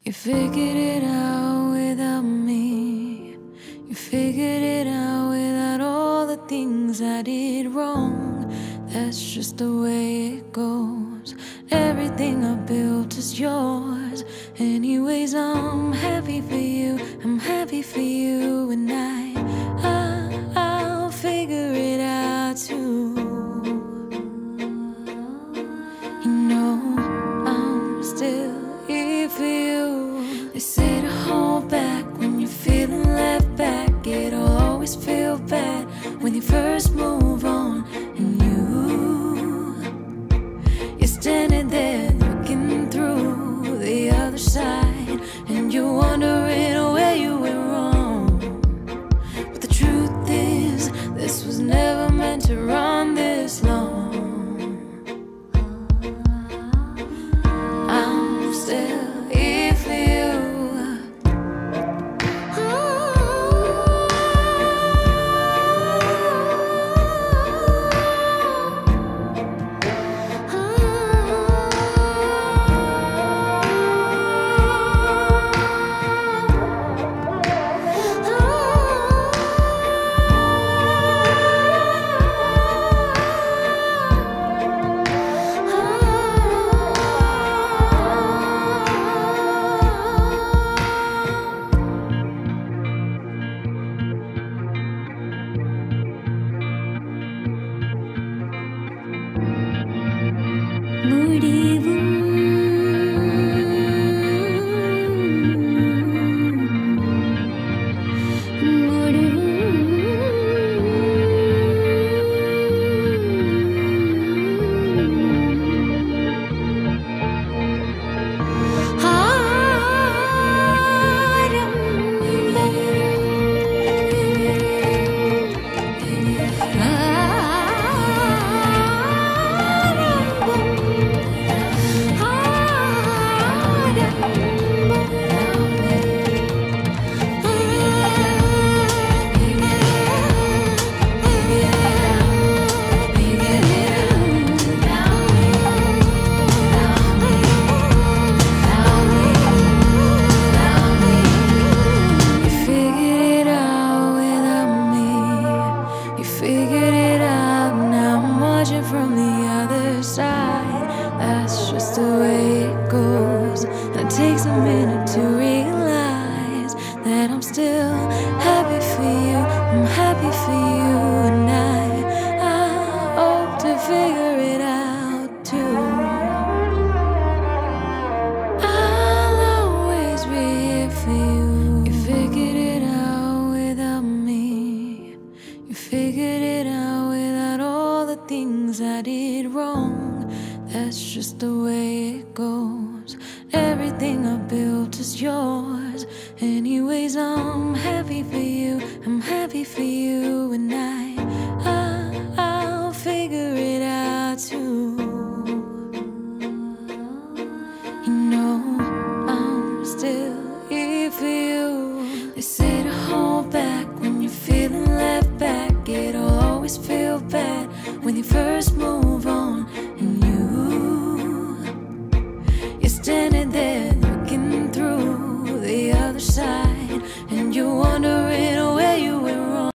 You figured it out without me. You figured it out without all the things I did wrong. That's just the way it goes. Everything I built is yours. Anyways, I'm happy for you. I'm happy for you, and I'll figure it out too. You know, I'm still here for you. They say to hold back when you're feeling left back. It'll always feel bad when you first move on. And you're standing there looking through the other side, and you're wondering where you went wrong. But the truth is, this was never meant to run this long. I'm still here for you. From the other side, that's just the way it goes. It takes a minute to realize that I'm still happy for you. I'm happy for you, and I hope to figure it out too. I'll always be here for you. You figured it out without me. You figured it out without all the things I did wrong. That's just the way it goes. Everything I built is yours. Anyways, I'm happy for you. I'm happy for you, and I'll figure it out too. You know, I'm still here for you. They say to hold back when you're feeling left back. It'll always feel bad when you first move